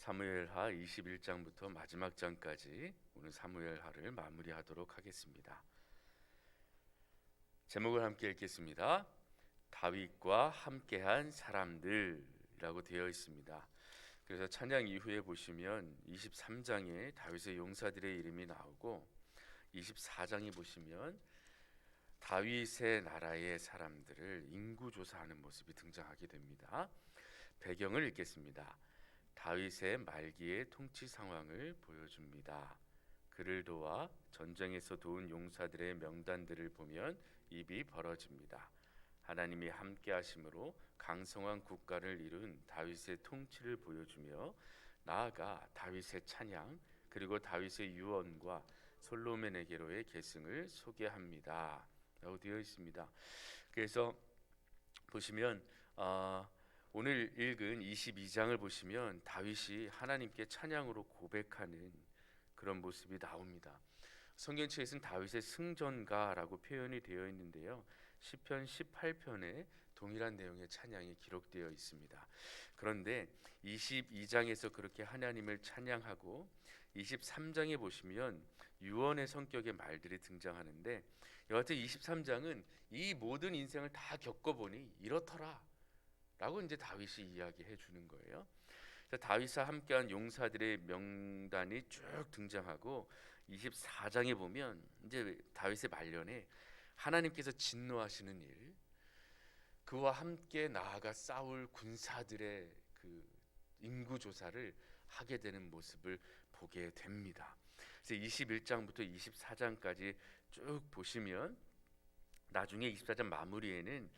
사무엘하 21장부터 마지막 장까지 오늘 사무엘하를 마무리하도록 하겠습니다. 제목을 함께 읽겠습니다. 다윗과 함께한 사람들이라고 되어 있습니다. 그래서 찬양 이후에 보시면 23장에 다윗의 용사들의 이름이 나오고 24장에 보시면 다윗의 나라의 사람들을 인구조사하는 모습이 등장하게 됩니다. 배경을 읽겠습니다. 다윗의 말기의 통치 상황을 보여줍니다. 그를 도와 전쟁에서 도운 용사들의 명단들을 보면 입이 벌어집니다. 하나님이 함께 하심으로 강성한 국가를 이룬 다윗의 통치를 보여주며 나아가 다윗의 찬양 그리고 다윗의 유언과 솔로몬에게로의 계승을 소개합니다 라고 되어 있습니다. 그래서 보시면 오늘 읽은 22장을 보시면 다윗이 하나님께 찬양으로 고백하는 그런 모습이 나옵니다. 성경책에서는 다윗의 승전가라고 표현이 되어 있는데요. 시편 18편에 동일한 내용의 찬양이 기록되어 있습니다. 그런데 22장에서 그렇게 하나님을 찬양하고 23장에 보시면 유언의 성격의 말들이 등장하는데 여하튼 23장은 이 모든 인생을 다 겪어보니 이렇더라 라고 이제 다윗이 이야기해 주는 거예요. 다윗과 함께한 용사들의 명단이 쭉 등장하고 24장에 보면 이제 다윗의 말년에 하나님께서 진노하시는 일, 그와 함께 나아가 싸울 군사들의 그 인구 조사를 하게 되는 모습을 보게 됩니다. 그래서 21장부터 24장까지 쭉 보시면 나중에 24장 마무리에는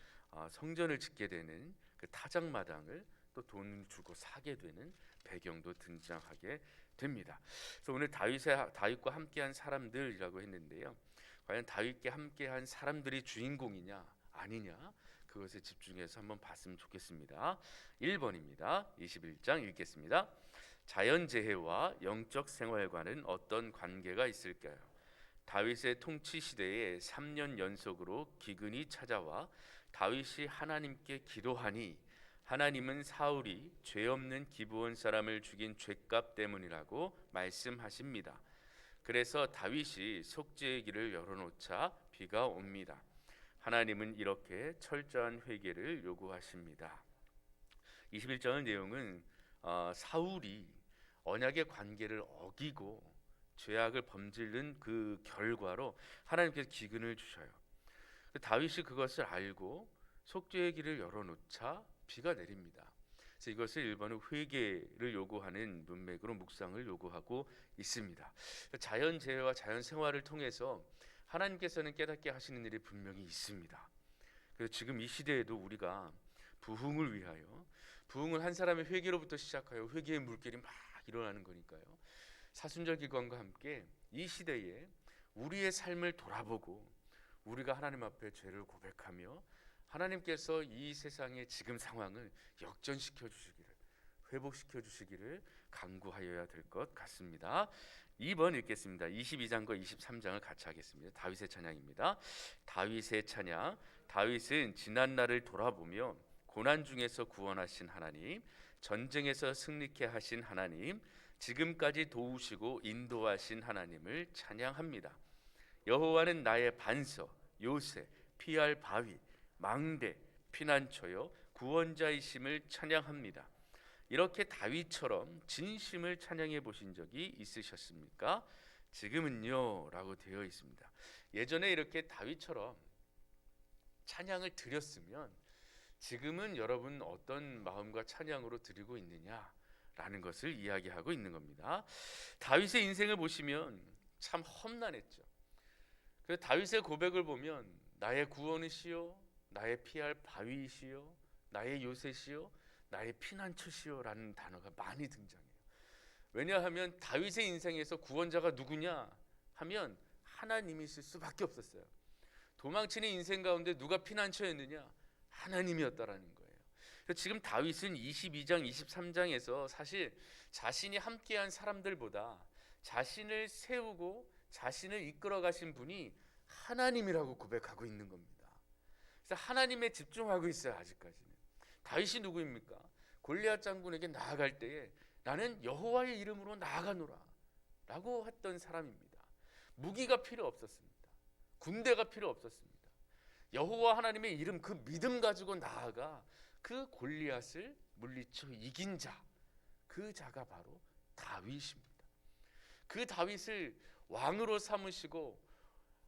성전을 짓게 되는 그 타작마당을 또 돈을 주고 사게 되는 배경도 등장하게 됩니다. 그래서 오늘 다윗과 함께한 사람들이라고 했는데요. 과연 다윗과 함께한 사람들이 주인공이냐 아니냐 그것에 집중해서 한번 봤으면 좋겠습니다. 1번입니다. 21장 읽겠습니다. 자연재해와 영적 생활과는 어떤 관계가 있을까요? 다윗의 통치 시대에 3년 연속으로 기근이 찾아와 다윗이 하나님께 기도하니 하나님은 사울이 죄 없는 기브온 사람을 죽인 죄값 때문이라고 말씀하십니다. 그래서 다윗이 속죄의 길을 열어놓자 비가 옵니다. 하나님은 이렇게 철저한 회개를 요구하십니다. 21장의 내용은 사울이 언약의 관계를 어기고 죄악을 범짓는 그 결과로 하나님께서 기근을 주셔요. 다윗이 그것을 알고 속죄의 길을 열어놓자 비가 내립니다. 그래서 이것을 1번은 회개를 요구하는 문맥으로 묵상을 요구하고 있습니다. 자연재해와 자연생활을 통해서 하나님께서는 깨닫게 하시는 일이 분명히 있습니다. 그래서 지금 이 시대에도 우리가 부흥을 위하여, 부흥은 한 사람의 회개로부터 시작하여 회개의 물결이 막 일어나는 거니까요. 사순절 기간과 함께 이 시대에 우리의 삶을 돌아보고 우리가 하나님 앞에 죄를 고백하며 하나님께서 이 세상의 지금 상황을 역전시켜 주시기를, 회복시켜 주시기를 간구하여야 될 것 같습니다. 2번 읽겠습니다. 22장과 23장을 같이 하겠습니다. 다윗의 찬양입니다. 다윗의 찬양. 다윗은 지난 날을 돌아보며 고난 중에서 구원하신 하나님, 전쟁에서 승리케 하신 하나님, 지금까지 도우시고 인도하신 하나님을 찬양합니다. 여호와는 나의 반석, 요새, 피할 바위, 망대, 피난처요 구원자이심을 찬양합니다. 이렇게 다윗처럼 진심을 찬양해 보신 적이 있으셨습니까? 지금은요 라고 되어 있습니다. 예전에 이렇게 다윗처럼 찬양을 드렸으면 지금은 여러분 어떤 마음과 찬양으로 드리고 있느냐라는 것을 이야기하고 있는 겁니다. 다윗의 인생을 보시면 참 험난했죠. 그래서 다윗의 고백을 보면 나의 구원이시요 나의 피할 바위이시요 나의 요새시요 나의 피난처시요 라는 단어가 많이 등장해요. 왜냐하면 다윗의 인생에서 구원자가 누구냐 하면 하나님이실 수밖에 없었어요. 도망치는 인생 가운데 누가 피난처였느냐? 하나님이었다라는 거예요. 그래서 지금 다윗은 22장 23장에서 사실 자신이 함께한 사람들보다 자신을 세우고 자신을 이끌어 가신 분이 하나님이라고 고백하고 있는 겁니다. 그래서 하나님에 집중하고 있어요. 아직까지는. 다윗이 누구입니까? 골리앗 장군에게 나아갈 때에 나는 여호와의 이름으로 나아가노라 라고 했던 사람입니다. 무기가 필요 없었습니다. 군대가 필요 없었습니다. 여호와 하나님의 이름, 그 믿음 가지고 나아가 그 골리앗을 물리쳐 이긴 자, 그 자가 바로 다윗입니다. 그 다윗을 왕으로 삼으시고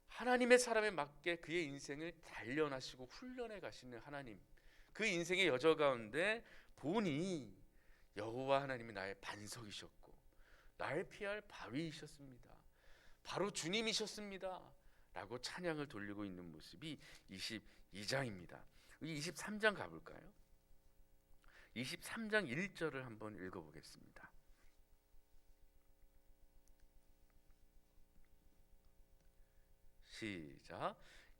하나님의 사람에 맞게 그의 인생을 단련하시고 훈련해 가시는 하나님, 그 인생의 여정 가운데 보니 여호와 하나님이 나의 반석이셨고 나의 피할 바위이셨습니다. 바로 주님이셨습니다 라고 찬양을 돌리고 있는 모습이 22장입니다. 23장 가볼까요? 23장 1절을 한번 읽어보겠습니다. 시작.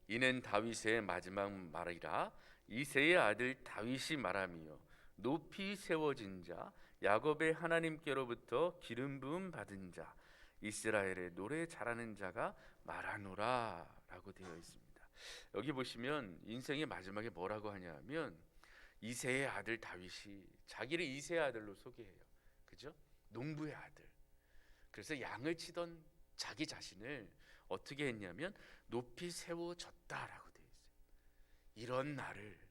이는 다윗의 마지막 말이라. 이새의 아들 다윗이 말하며 높이 세워진 자, 야곱의 하나님께로부터 기름 부음 받은 자, 이스라엘의 노래 잘하는 자가 말하노라 라고 되어 있습니다. 여기 보시면 인생의 마지막에 뭐라고 하냐면 이새의 아들 다윗이 자기를 이새의 아들로 소개해요. 그죠? 농부의 아들. 그래서 양을 치던 자기 자신을 어떻게 했냐면 높이 세워졌다라고 되어 있어요. 이런 나를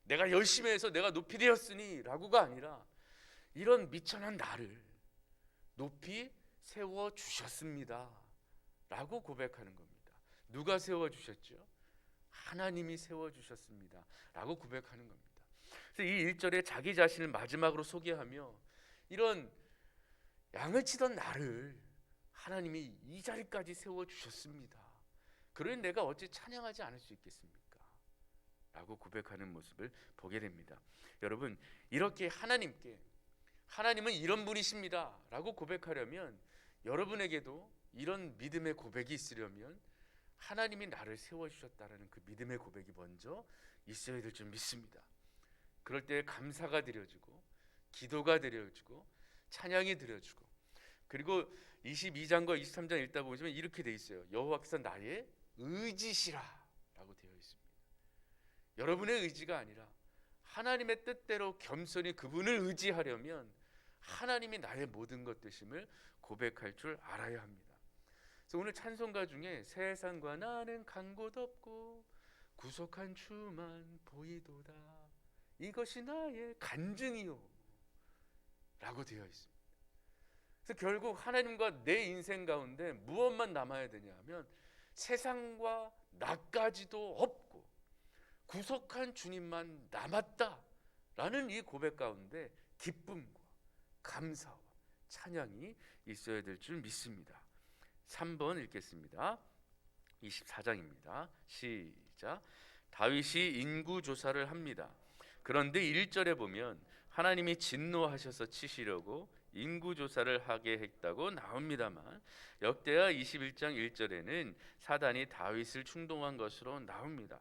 내가 열심히 해서 내가 높이 되었으니 라고가 아니라 이런 미천한 나를 높이 세워주셨습니다 라고 고백하는 겁니다. 누가 세워주셨죠? 하나님이 세워주셨습니다 라고 고백하는 겁니다. 그래서 이 1절에 자기 자신을 마지막으로 소개하며 이런 양을 치던 나를 하나님이 이 자리까지 세워주셨습니다. 그러니 내가 어찌 찬양하지 않을 수 있겠습니까? 라고 고백하는 모습을 보게 됩니다. 여러분, 이렇게 하나님께 하나님은 이런 분이십니다 라고 고백하려면 여러분에게도 이런 믿음의 고백이 있으려면 하나님이 나를 세워주셨다라는 그 믿음의 고백이 먼저 있어야 될 줄 믿습니다. 그럴 때 감사가 드려지고 기도가 드려지고 찬양이 드려지고, 그리고 22장과 23장 읽다 보시면 이렇게 돼 있어요. 여호와께서 나의 의지시라 라고 되어 있습니다. 여러분의 의지가 아니라 하나님의 뜻대로 겸손히 그분을 의지하려면 하나님이 나의 모든 것 되심을 고백할 줄 알아야 합니다. 그래서 오늘 찬송가 중에 세상과 나는 간 곳 없고 구속한 주만 보이도다, 이것이 나의 간증이요 라고 되어 있습니다. 그래서 결국 하나님과 내 인생 가운데 무엇만 남아야 되냐 하면 세상과 나까지도 없고 구속한 주님만 남았다라는 이 고백 가운데 기쁨과 감사와 찬양이 있어야 될 줄 믿습니다. 3번 읽겠습니다. 24장입니다. 시작. 다윗이 인구조사를 합니다. 그런데 1절에 보면 하나님이 진노하셔서 치시려고 인구조사를 하게 했다고 나옵니다만 역대하 21장 1절에는 사단이 다윗을 충동한 것으로 나옵니다.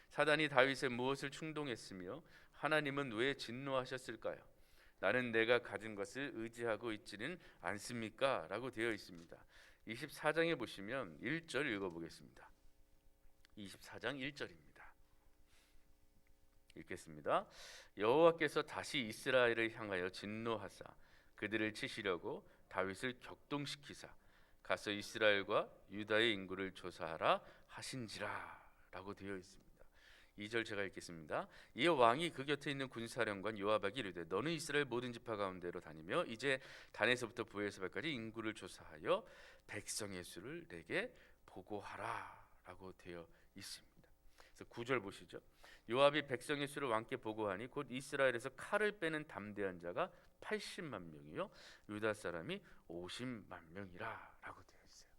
사단이 다윗의 무엇을 충동했으며 하나님은 왜 진노하셨을까요? 나는 내가 가진 것을 의지하고 있지는 않습니까? 라고 되어 있습니다. 24장에 보시면 1절 읽어보겠습니다. 24장 1절입니다. 읽겠습니다. 여호와께서 다시 이스라엘을 향하여 진노하사 그들을 치시려고 다윗을 격동시키사 가서 이스라엘과 유다의 인구를 조사하라 하신지라 라고 되어 있습니다. 2절 제가 읽겠습니다. 이에 왕이 그 곁에 있는 군사령관 요압에게 이르되 너는 이스라엘 모든 지파 가운데로 다니며 이제 단에서부터 부에서까지 인구를 조사하여 백성의 수를 내게 보고하라 라고 되어 있습니다. 그래서 9절 보시죠. 요압이 백성의 수를 왕께 보고하니 곧 이스라엘에서 칼을 빼는 담대한 자가 80만 명이요 유다 사람이 50만 명이라 라고 되어 있어요.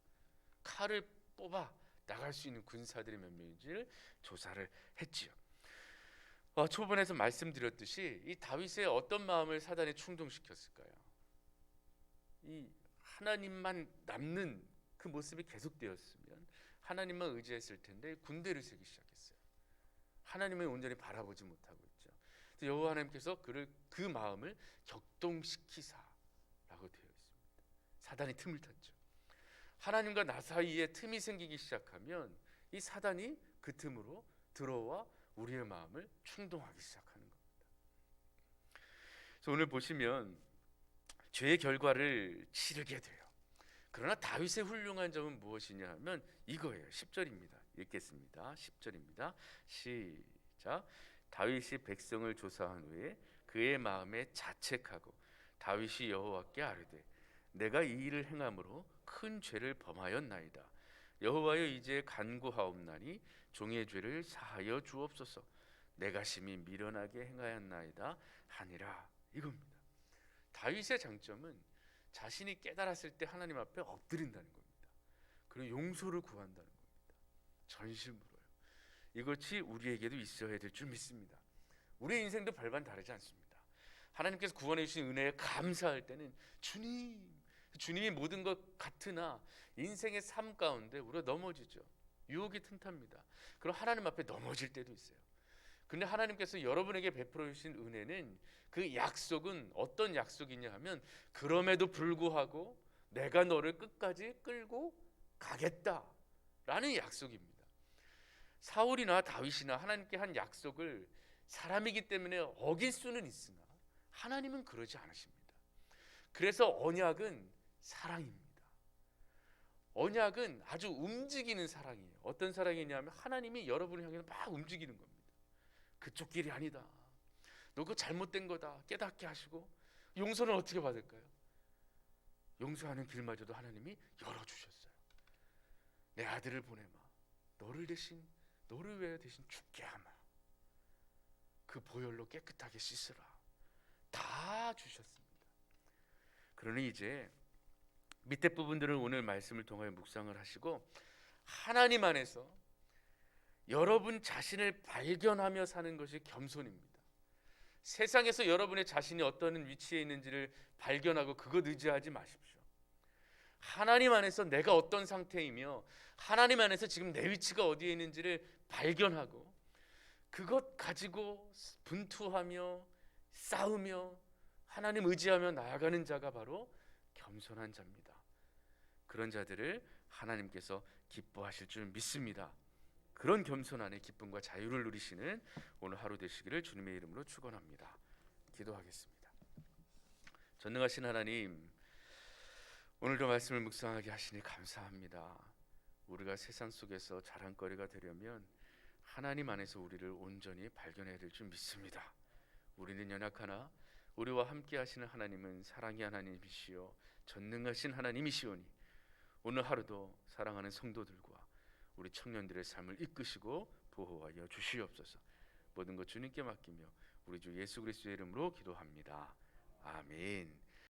칼을 뽑아 나갈 수 있는 군사들이 몇 명인지를 조사를 했지요. 초반에서 말씀드렸듯이 이 다윗의 어떤 마음을 사단이 충동시켰을까요? 이 하나님만 남는 그 모습이 계속되었으면 하나님만 의지했을 텐데 군대를 세기 시작했어요. 하나님을 온전히 바라보지 못하고 있죠. 여호와 하나님께서 그를 그 마음을 격동시키사라고 되어 있습니다. 사단이 틈을 탔죠. 하나님과 나 사이에 틈이 생기기 시작하면 이 사단이 그 틈으로 들어와 우리의 마음을 충동하기 시작하는 겁니다. 그래서 오늘 보시면 죄의 결과를 치르게 돼요. 그러나 다윗의 훌륭한 점은 무엇이냐 하면 이거예요. 10절입니다. 읽겠습니다. 10절입니다. 시작. 다윗이 백성을 조사한 후에 그의 마음에 자책하고 다윗이 여호와께 아뢰되 내가 이 일을 행함으로 큰 죄를 범하였나이다. 여호와여 이제 간구하옵나니 종의 죄를 사하여 주옵소서. 내가 심히 미련하게 행하였나이다 하니라. 이겁니다. 다윗의 장점은 자신이 깨달았을 때 하나님 앞에 엎드린다는 겁니다. 그리고 용서를 구한다는 겁니다. 전심으로요. 이것이 우리에게도 있어야 될 줄 믿습니다. 우리의 인생도 별반 다르지 않습니다. 하나님께서 구원해 주신 은혜에 감사할 때는 주님이 모든 것 같으나 인생의 삶 가운데 우리가 넘어지죠. 유혹이 튼탑니다. 그럼 하나님 앞에 넘어질 때도 있어요. 근데 하나님께서 여러분에게 베풀어 주신 은혜는 그 약속은 어떤 약속이냐 하면 그럼에도 불구하고 내가 너를 끝까지 끌고 가겠다라는 약속입니다. 사울이나 다윗이나 하나님께 한 약속을 사람이기 때문에 어길 수는 있으나 하나님은 그러지 않으십니다. 그래서 언약은 사랑입니다. 언약은 아주 움직이는 사랑이에요. 어떤 사랑이냐면 하나님이 여러분을 향해 막 움직이는 겁니다. 그쪽 길이 아니다. 너 그거 잘못된 거다. 깨닫게 하시고 용서는 어떻게 받을까요? 용서하는 길마저도 하나님이 열어주셨어요. 내 아들을 보내마. 너를 위해 대신 죽게 하마. 그 보혈로 깨끗하게 씻으라. 다 주셨습니다. 그러니 이제 밑에 부분들은 오늘 말씀을 통하여 묵상을 하시고 하나님 안에서 여러분 자신을 발견하며 사는 것이 겸손입니다. 세상에서 여러분의 자신이 어떤 위치에 있는지를 발견하고 그것 의지하지 마십시오. 하나님 안에서 내가 어떤 상태이며 하나님 안에서 지금 내 위치가 어디에 있는지를 발견하고 그것 가지고 분투하며 싸우며 하나님 의지하며 나아가는 자가 바로 겸손한 자입니다. 그런 자들을 하나님께서 기뻐하실 줄 믿습니다. 그런 겸손 안에 기쁨과 자유를 누리시는 오늘 하루 되시기를 주님의 이름으로 축원합니다. 기도하겠습니다. 전능하신 하나님, 오늘도 말씀을 묵상하게 하시니 감사합니다. 우리가 세상 속에서 자랑거리가 되려면 하나님 안에서 우리를 온전히 발견해야 될 줄 믿습니다. 우리는 연약하나 우리와 함께 하시는 하나님은 사랑의 하나님이시요 전능하신 하나님이시오니 오늘 하루도 사랑하는 성도들과 우리 청년들의 삶을 이끄시고 보호하여 주시옵소서. 모든 것 주님께 맡기며 우리 주 예수 그리스도의 이름으로 기도합니다. 아멘.